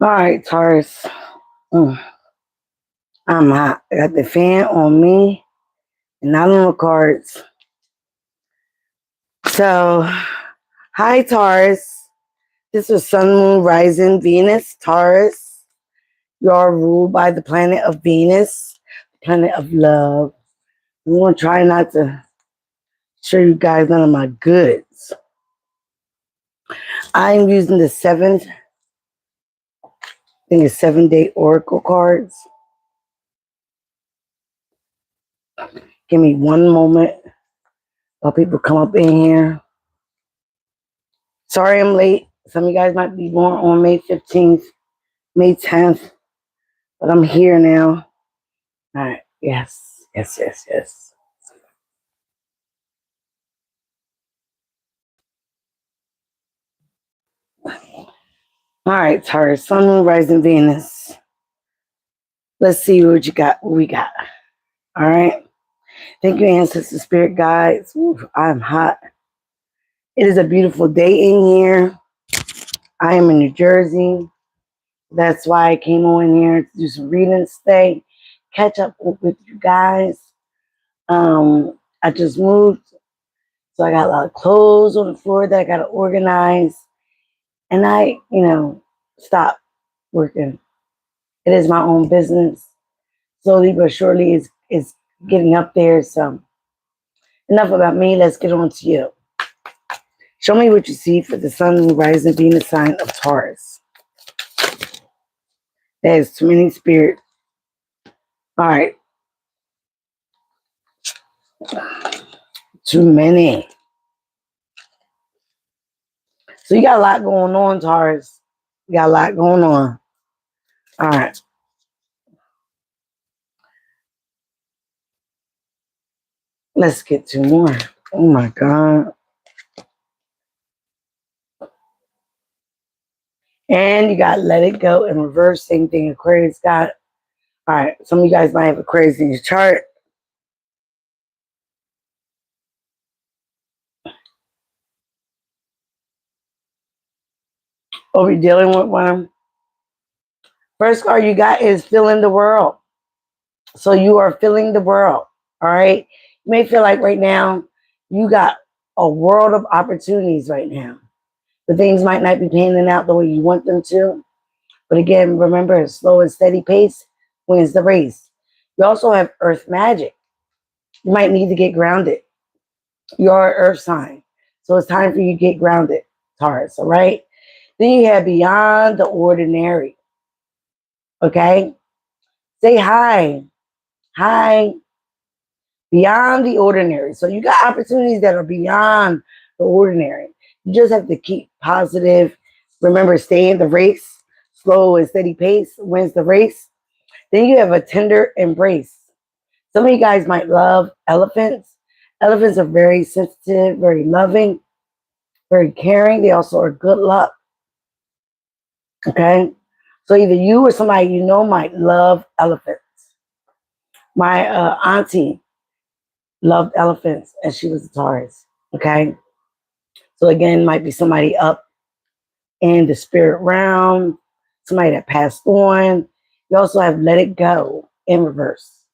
All right, Taurus. Mm, I'm hot. I got the fan on me and not on the cards. So, hi, Taurus. This is Sun, Moon, Rising, Venus, Taurus. You are ruled by the planet of Venus, the planet of love. I'm going to try not to show you guys none of my goods. I'm using the I think it's 7-day oracle cards. Give me one moment while people come up in here. Sorry I'm late. Some of you guys might be born on May 15th, May 10th, but I'm here now. All right. Yes. Yes, yes, yes. All right, Taurus, Sun, Moon, Rising, Venus. Let's see what you got. What we got. All right. Thank you, ancestors, spirit guides. Ooh, I'm hot. It is a beautiful day in here. I am in New Jersey. That's why I came on here to do some readings today. Catch up with you guys. I just moved, so I got a lot of clothes on the floor that I got to organize. And I, stopped working. It is my own business. Slowly but surely is getting up there. So enough about me. Let's get on to you. Show me what you see for the Sun, Rising, Venus sign of Taurus. There's too many spirits. All right. Too many. So you got a lot going on, Taurus. You got a lot going on. All right. Let's get to more. Oh my God. And you got Let It Go in reverse. Same thing Aquarius got. All right. Some of you guys might have Aquarius in your chart. What we're dealing with one. First card you got is Filling the World. So you are filling the world. All right. You may feel like right now you got a world of opportunities right now. But things might not be panning out the way you want them to. But again, remember, a slow and steady pace wins the race. You also have earth magic. You might need to get grounded. You're an earth sign. So it's time for you to get grounded, Taurus. All right. Then you have beyond the ordinary. Okay. Say hi. Hi. Beyond the ordinary. So you got opportunities that are beyond the ordinary. You just have to keep positive. Remember, stay in the race. Slow and steady pace wins the race. Then you have a tender embrace. Some of you guys might love elephants. Elephants are very sensitive, very loving, very caring. They also are good luck. Okay? So either you or somebody you know might love elephants. My auntie loved elephants and she was a Taurus. Okay? So again, might be somebody up in the spirit realm, somebody that passed on. You also have Let It Go in reverse.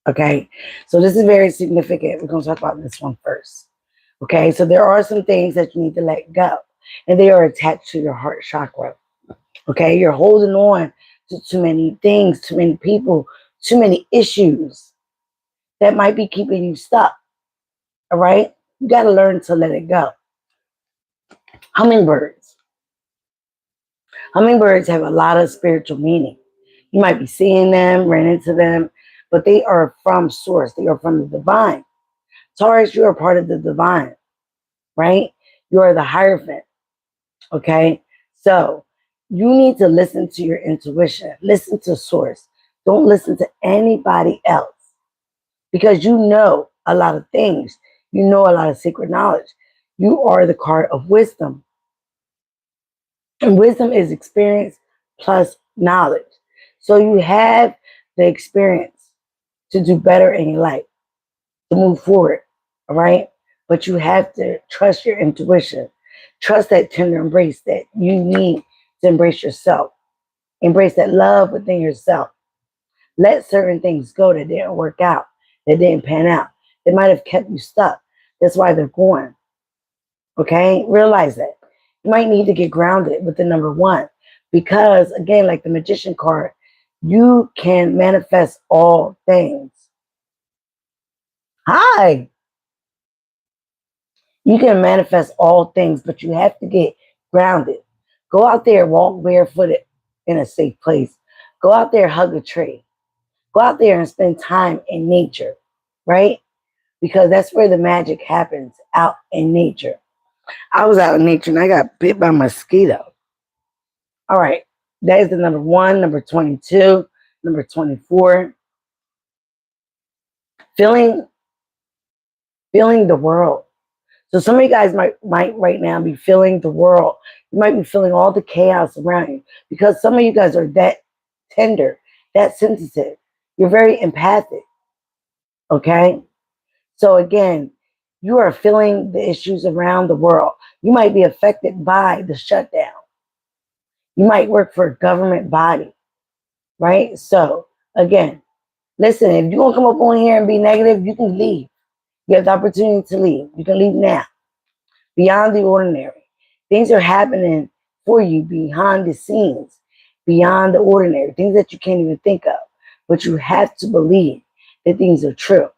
Okay, so this is very significant. We're going to talk about this one first. Okay, so there are some things that you need to let go, and they are attached to your heart chakra. Okay, you're holding on to too many things, too many people, too many issues that might be keeping you stuck. All right, you got to learn to let it go. Hummingbirds. Hummingbirds have a lot of spiritual meaning. You might be seeing them, ran into them, but they are from source. They are from the divine. Taurus, you are part of the divine, right? You are the Hierophant, okay? So you need to listen to your intuition. Listen to source. Don't listen to anybody else because you know a lot of things. You know a lot of secret knowledge. You are the card of wisdom. And wisdom is experience plus knowledge. So you have the experience to do better in your life, to move forward, all right? But you have to trust your intuition. Trust that tender embrace that you need to embrace yourself. Embrace that love within yourself. Let certain things go that didn't work out, that didn't pan out. They might have kept you stuck. That's why they're gone. Okay? Realize that. You might need to get grounded with the number one. Because, again, like the magician card, you can manifest all things. Hi. You can manifest all things, but you have to get grounded. Go out there, walk barefooted in a safe place. Go out there, hug a tree. Go out there and spend time in nature, right? Because that's where the magic happens, out in nature. I was out in nature and I got bit by a mosquito. All right, that is the number one, number 22, number 24. Feeling, feeling the world. So some of you guys might right now be feeling the world. You might be feeling all the chaos around you because some of you guys are that tender, that sensitive. You're very empathic. Okay? So again, you are feeling the issues around the world. You might be affected by the shutdown. You might work for a government body, right? So again, listen, if you're going to come up on here and be negative, you can leave. You have the opportunity to leave. You can leave now. Beyond the ordinary. Things are happening for you behind the scenes, beyond the ordinary, things that you can't even think of. But you have to believe that things are true.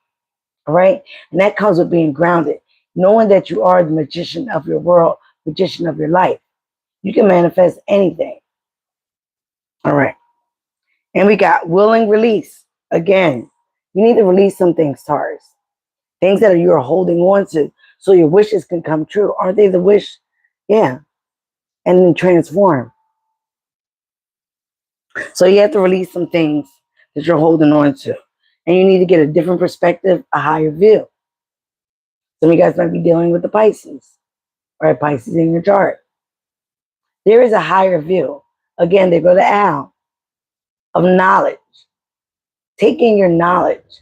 All right? And that comes with being grounded, knowing that you are the magician of your world, magician of your life. You can manifest anything. All right. And we got willing release. Again, you need to release some things, Taurus. Things that you are holding on to so your wishes can come true. Aren't they the wish? Yeah. And then transform. So you have to release some things that you're holding on to. And you need to get a different perspective, a higher view. Some of you guys might be dealing with the Pisces, right? Pisces in your chart. There is a higher view. Again, they go to Al, of knowledge. Taking your knowledge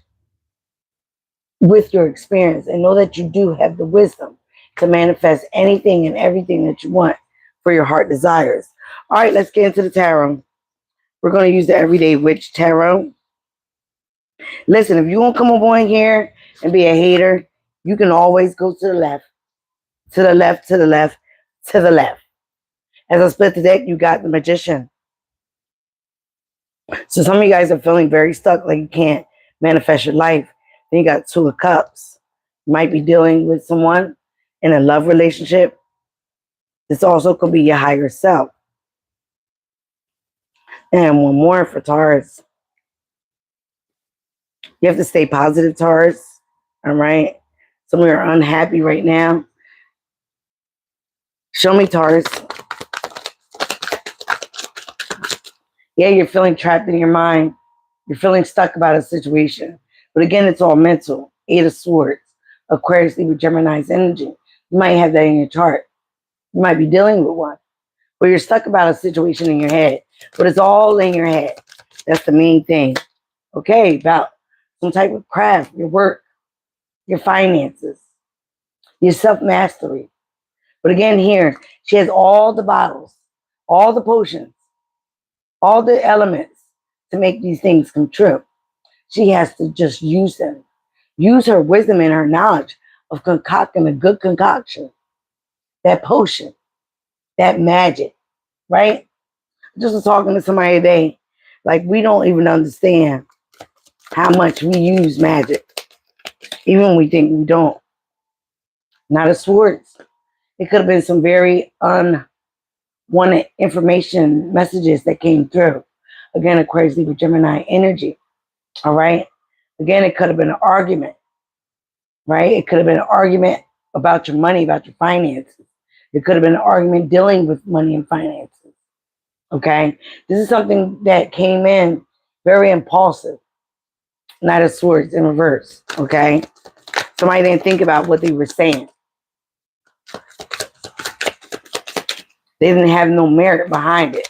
with your experience and know that you do have the wisdom to manifest anything and everything that you want for your heart desires. All right, let's get into the tarot. We're going to use the Everyday Witch Tarot. Listen, if you won't come up on here and be a hater, you can always go to the left, to the left, to the left, to the left. As I split the deck, you got the Magician. So some of you guys are feeling very stuck, like you can't manifest your life. Then you got Two of Cups. You might be dealing with someone in a love relationship. This also could be your higher self. And one more for Taurus. You have to stay positive, Taurus. All right. Some of you are unhappy right now. Show me, Taurus. Yeah, you're feeling trapped in your mind. You're feeling stuck about a situation. But again, it's all mental. Eight of Swords. Aquarius, Libra, Gemini's energy. You might have that in your chart. You might be dealing with one. Where you're stuck about a situation in your head. But it's all in your head. That's the main thing. Okay, about some type of craft, your work, your finances, your self-mastery. But again, here, she has all the bottles, all the potions, all the elements to make these things come true. She has to just use them. Use her wisdom and her knowledge of concocting a good concoction. That potion, that magic, right? I just was talking to somebody today, like we don't even understand how much we use magic. Even when we think we don't. Not a Swords. It could have been some very unwanted information messages that came through. Again, Aquarius, Libra, Gemini energy. All right. Again, it could have been an argument, right? It could have been an argument about your money, about your finances. It could have been an argument dealing with money and finances. Okay. This is something that came in very impulsive. Knight of Swords in reverse. Okay. Somebody didn't think about what they were saying. They didn't have no merit behind it,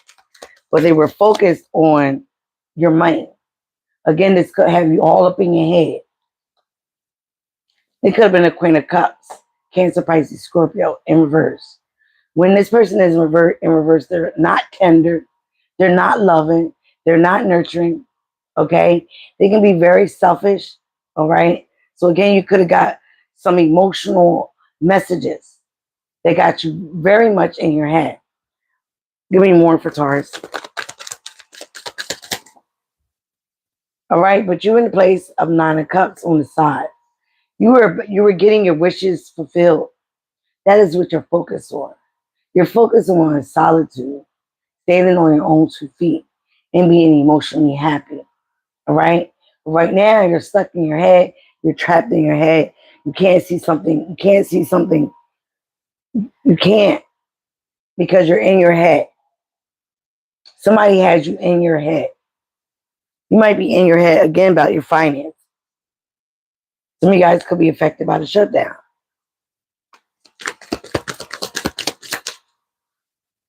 but they were focused on your money. Again, this could have you all up in your head. It could have been a Queen of Cups, Cancer, Pisces, Scorpio in reverse. When this person is in reverse, they're not tender. They're not loving. They're not nurturing. Okay. They can be very selfish. All right. So again, you could have got some emotional messages that got you very much in your head. Give me more for Taurus. All right. But you're in the place of Nine of Cups on the side. You were getting your wishes fulfilled. That is what you're focused on. You're focused on solitude, standing on your own 2 feet, and being emotionally happy. All right. Right now, you're stuck in your head. You're trapped in your head. You can't see something. You can't see something. You can't because you're in your head. Somebody has you in your head. You might be in your head again about your finance. Some of you guys could be affected by the shutdown.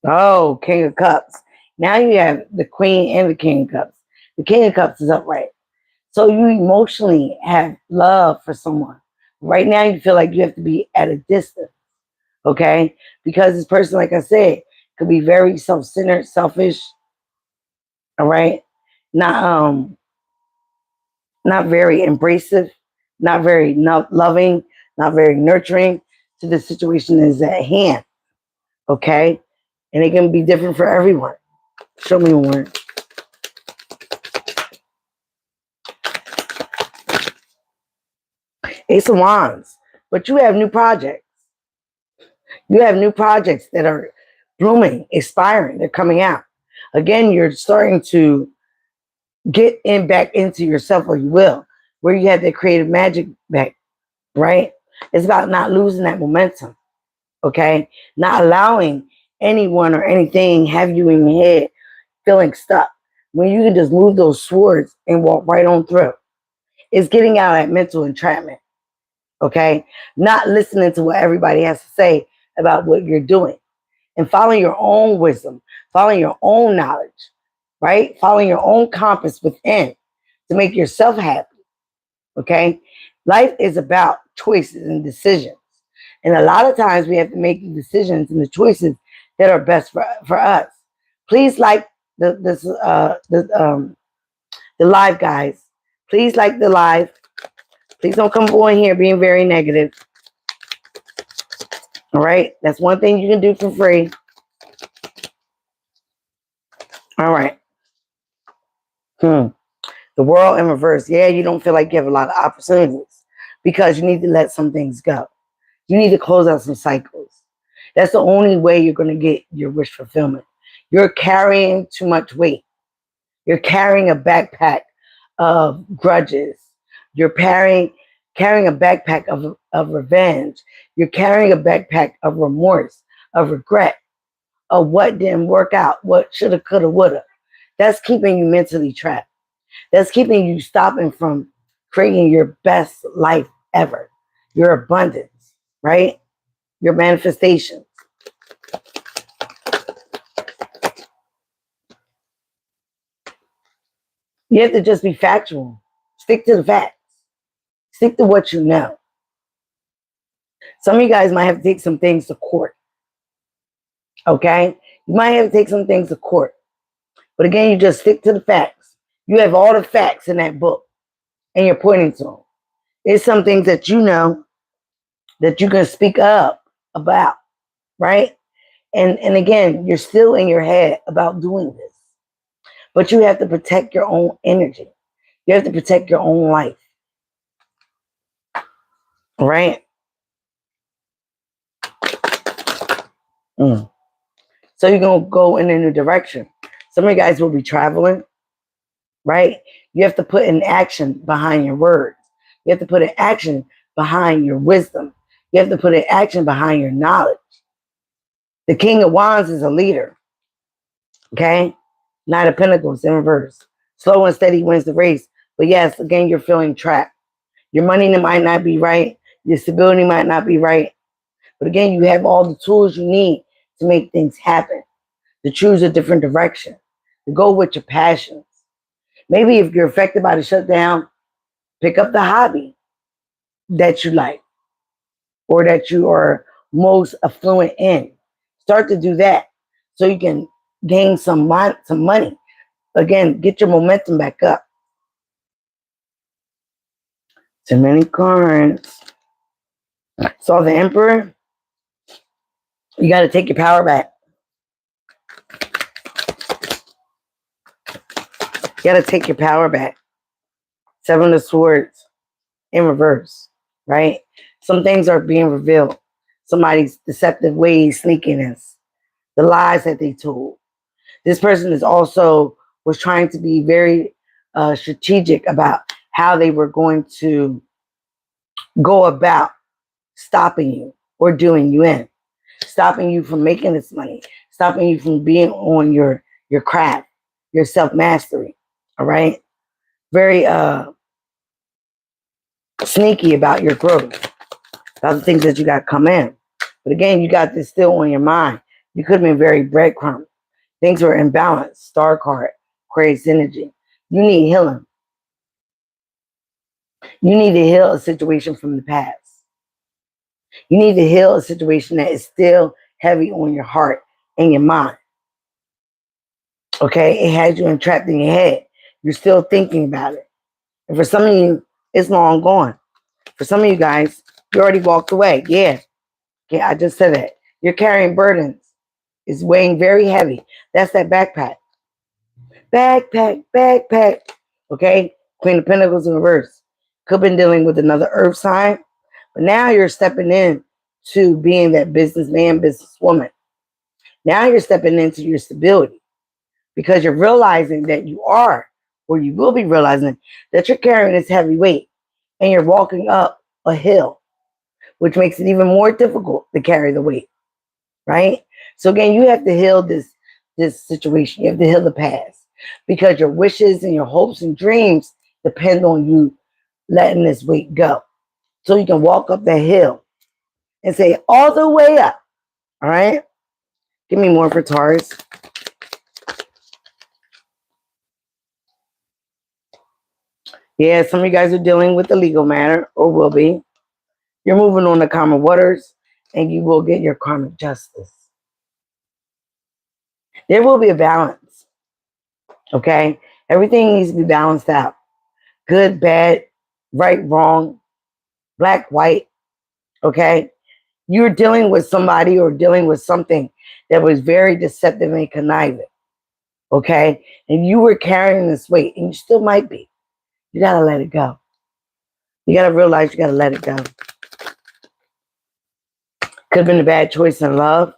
Oh, King of Cups. Now you have the Queen and the King of Cups. The King of Cups is upright. So you emotionally have love for someone. Right now you feel like you have to be at a distance. Okay? Because this person, like I said, could be very self-centered, selfish. All right? Not not very embracive, not very loving, not very nurturing to the situation that is at hand. Okay? And it can be different for everyone. Show me one. Ace of Wands. But you have new projects. You have new projects that are blooming, expiring. They're coming out. Again, you're starting to get back into yourself, or you will, where you have that creative magic back, right? It's about not losing that momentum, okay? Not allowing anyone or anything have you in your head feeling stuck when you can just move those swords and walk right on through. It's getting out of that mental entrapment, okay? Not listening to what everybody has to say about what you're doing and following your own wisdom, following your own knowledge, right? Following your own compass within to make yourself happy, okay? Life is about choices and decisions. And a lot of times we have to make the decisions and the choices that are best for us. Please like the live, guys. Please like the live. Please don't come on here being very negative. All right? That's one thing you can do for free. All right. The world in reverse. Yeah, you don't feel like you have a lot of opportunities because you need to let some things go. You need to close out some cycles. That's the only way you're going to get your wish fulfillment. You're carrying too much weight. You're carrying a backpack of grudges. You're carrying a backpack of revenge. You're carrying a backpack of remorse, of regret, of what didn't work out, what shoulda, coulda, woulda. That's keeping you mentally trapped. That's keeping you stopping from creating your best life ever, your abundance, right? Your manifestations. You have to just be factual. Stick to the facts. Stick to what you know. Some of you guys might have to take some things to court. Okay? You might have to take some things to court. But again, you just stick to the facts. You have all the facts in that book and you're pointing to them. It's some things that you know that you can speak up about, right? And again, you're still in your head about doing this. But you have to protect your own energy. You have to protect your own life. Right? So you're going to go in a new direction. Some of you guys will be traveling, right? You have to put an action behind your words. You have to put an action behind your wisdom. You have to put an action behind your knowledge. The King of Wands is a leader, okay? Knight of Pentacles in reverse. Slow and steady wins the race. But yes, again, you're feeling trapped. Your money might not be right. Your stability might not be right. But again, you have all the tools you need to make things happen, to choose a different direction, to go with your passions. Maybe if you're affected by the shutdown, pick up the hobby that you like or that you are most affluent in. Start to do that so you can gain some money. Again, get your momentum back up. Too many cards. So the Emperor, you got to take your power back. You got to take your power back. Seven of Swords in reverse, right? Some things are being revealed. Somebody's deceptive ways, sneakiness, the lies that they told. This person is also was trying to be very strategic about how they were going to go about stopping you or doing you in, stopping you from making this money, stopping you from being on your craft, your self-mastery. All right. Very sneaky about your growth, about the things that you got come in. But again, you got this still on your mind. You could have been very breadcrumb. Things were imbalanced. Star card creates energy. You need healing. You need to heal a situation from the past. You need to heal a situation that is still heavy on your heart and your mind. Okay? It has you entrapped in your head. You're still thinking about it. And for some of you, it's long gone. For some of you guys, you already walked away. Yeah. Okay, I just said that. You're carrying burdens. It's weighing very heavy. That's that backpack. Backpack. Okay? Queen of Pentacles in reverse. Could have been dealing with another earth sign. But now you're stepping in to being that businessman, businesswoman. Now you're stepping into your stability because you're realizing that you are, or you will be realizing that you're carrying this heavy weight and you're walking up a hill, which makes it even more difficult to carry the weight, right? So again, you have to heal this situation. You have to heal the past because your wishes and your hopes and dreams depend on you letting this weight go. So you can walk up that hill and say, all the way up. All right? Give me more for Taurus. Yeah, some of you guys are dealing with the legal matter or will be. You're moving on to calmer waters and you will get your karmic justice. There will be a balance. Okay? Everything needs to be balanced out. Good, bad, right, wrong, black, white. Okay? You're dealing with somebody or dealing with something that was very deceptive and conniving. Okay? And you were carrying this weight and you still might be. You got to let it go. You got to realize you got to let it go. Could have been a bad choice in love.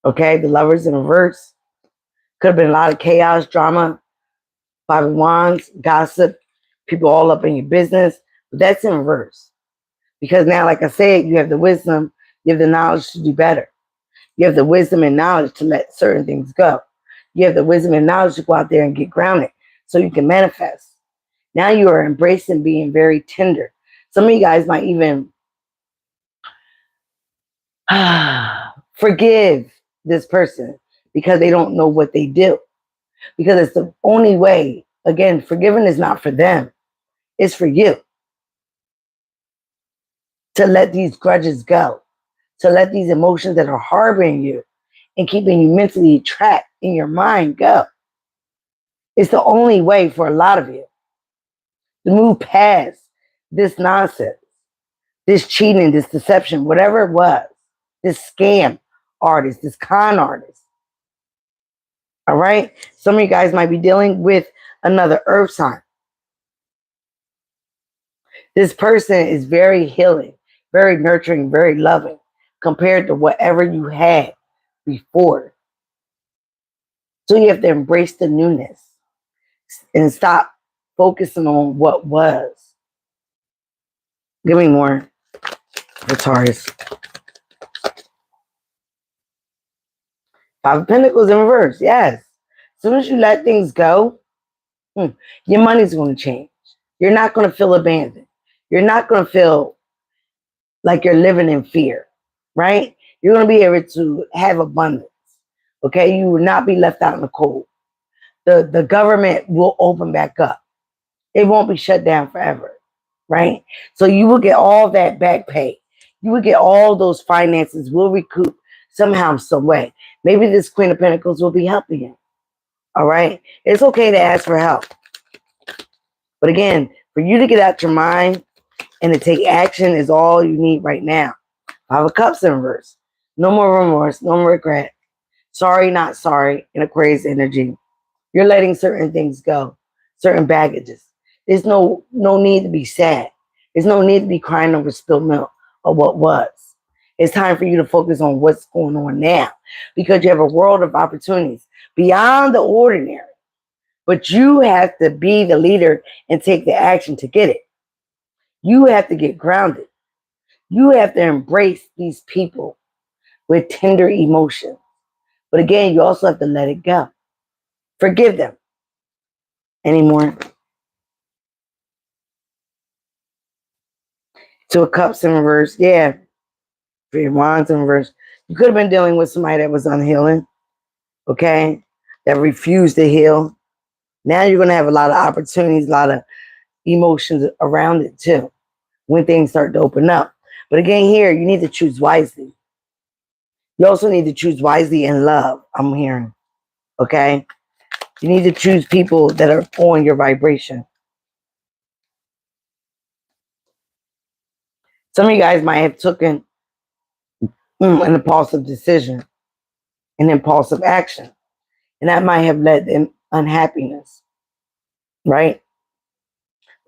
Okay, the Lovers in reverse. Could have been a lot of chaos, drama, Five of Wands, gossip, people all up in your business. But that's in reverse. Because now, like I said, you have the wisdom, you have the knowledge to do better. You have the wisdom and knowledge to let certain things go. You have the wisdom and knowledge to go out there and get grounded so you can manifest. Now you are embracing being very tender. Some of you guys might even forgive this person because they don't know what they do. Because it's the only way. Again, forgiving is not for them. It's for you. To let these grudges go. To let these emotions that are harboring you and keeping you mentally trapped in your mind go. It's the only way for a lot of you to move past this nonsense, this cheating, this deception, whatever it was, this scam artist, this con artist. All right? Some of you guys might be dealing with another earth sign. This person is very healing, very nurturing, very loving compared to whatever you had before. So you have to embrace the newness and stop focusing on what was. Give me more for Taurus. Five of Pentacles in reverse. Yes. As soon as you let things go, your money's going to change. You're not going to feel abandoned. You're not going to feel like you're living in fear, right? You're going to be able to have abundance. Okay? You will not be left out in the cold. The government will open back up. It won't be shut down forever, right? So you will get all that back pay. You will get all those finances will recoup somehow, some way. Maybe this Queen of Pentacles will be helping you. All right? It's okay to ask for help. But again, for you to get out your mind and to take action is all you need right now. Five of Cups in reverse. No more remorse, no more regret. Sorry, not sorry in Aquarius energy. You're letting certain things go, certain baggages. There's no need to be sad. There's no need to be crying over spilled milk or what was. It's time for you to focus on what's going on now because you have a world of opportunities beyond the ordinary. But you have to be the leader and take the action to get it. You have to get grounded. You have to embrace these people with tender emotion. But again, you also have to let it go. Forgive them. Anymore. Two of Cups in reverse. Yeah. Three of Wands in reverse. You could have been dealing with somebody that was unhealing. Okay. That refused to heal. Now you're going to have a lot of opportunities, a lot of emotions around it too. When things start to open up. But again, here, you need to choose wisely. You also need to choose wisely in love, I'm hearing. Okay? You need to choose people that are on your vibration. Some of you guys might have taken an impulsive decision, an impulsive action. And that might have led to unhappiness. Right?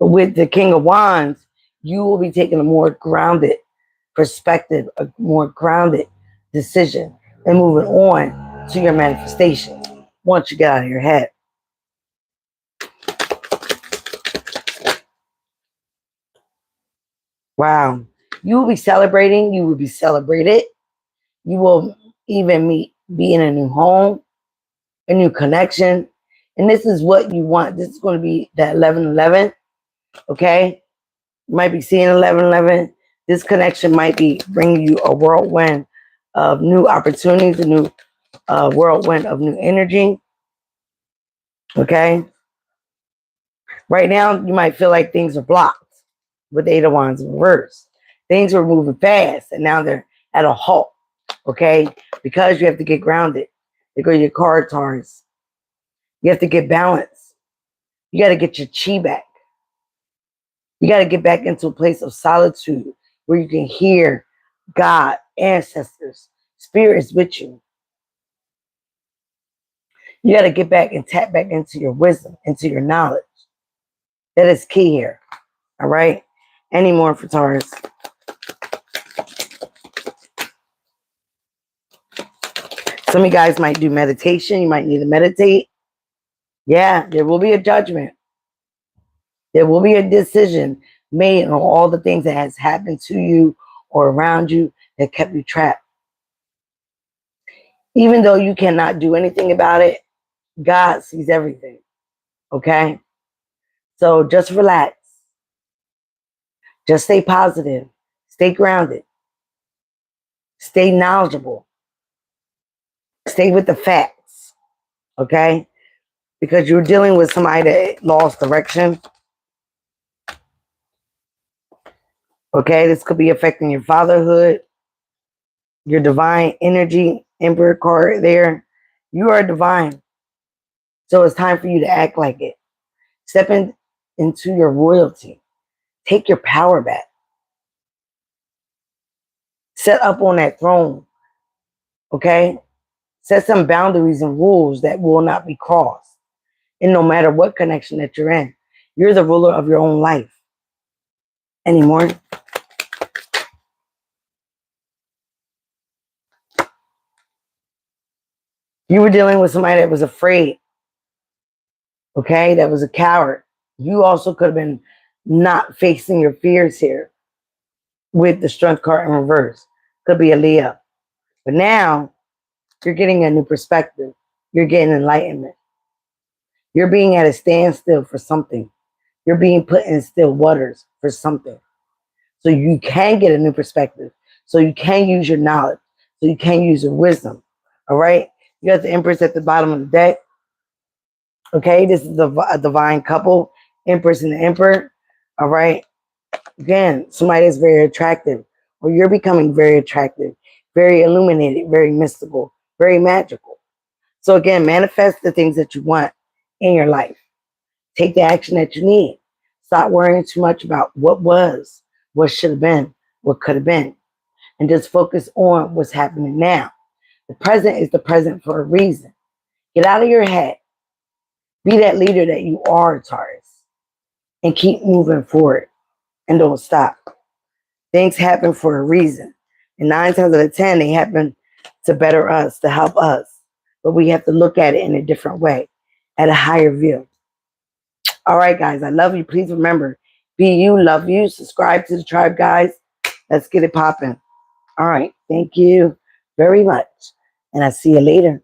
But with the King of Wands, you will be taking a more grounded perspective, a more grounded decision, and moving on to your manifestation once you get out of your head. Wow. You will be celebrating. You will be celebrated. You will even be in a new home, a new connection. And this is what you want. This is going to be that 11-11. Okay? You might be seeing 11-11. This connection might be bringing you a whirlwind of new opportunities, a new whirlwind of new energy. Okay? Right now, you might feel like things are blocked with Eight of Wands in reverse. Things are moving fast, and now they're at a halt. Okay? Because you have to get grounded. They go to your card, Taurus. You have to get balanced. You got to get your chi back. You got to get back into a place of solitude where you can hear God, ancestors, spirits with you. You got to get back and tap back into your wisdom, into your knowledge. That is key here. All right? Any more for Taurus? Some of you guys might do meditation. You might need to meditate. Yeah, there will be a judgment. There will be a decision made on all the things that has happened to you or around you that kept you trapped. Even though you cannot do anything about it, God sees everything. Okay? So just relax. Just stay positive. Stay grounded. Stay knowledgeable. Stay with the facts. Okay? Because you're dealing with somebody that lost direction. Okay? This could be affecting your fatherhood, your divine energy, Emperor card there. You are divine. So it's time for you to act like it. Step into your royalty. Take your power back. Set up on that throne. Okay? Set some boundaries and rules that will not be crossed. And no matter what connection that you're in, you're the ruler of your own life. Anymore? You were dealing with somebody that was afraid. Okay? That was a coward. You also could have been not facing your fears here with the Strength card in reverse. Could be a Leo. But now, you're getting a new perspective. You're getting enlightenment. You're being at a standstill for something. You're being put in still waters for something. So you can get a new perspective. So you can use your knowledge. So you can use your wisdom. All right? You got the Empress at the bottom of the deck. Okay? This is a divine couple. Empress and the Emperor. All right? Again, somebody that's very attractive. Or you're becoming very attractive. Very illuminated. Very mystical. very magical. So again, manifest the things that you want in your life. Take the action that you need. Stop worrying too much about what was, what should have been, what could have been, and just focus on what's happening now. The present is the present for a reason. Get out of your head. Be that leader that you are, Taurus, and keep moving forward and don't stop. Things happen for a reason. And 9 times out of 10, they happen to better us, to help us. But we have to look at it in a different way, at a higher view. All right, guys, I love you. Please remember, be you, love you. Subscribe to the tribe, guys. Let's get it popping. All right, thank you very much. And I'll see you later.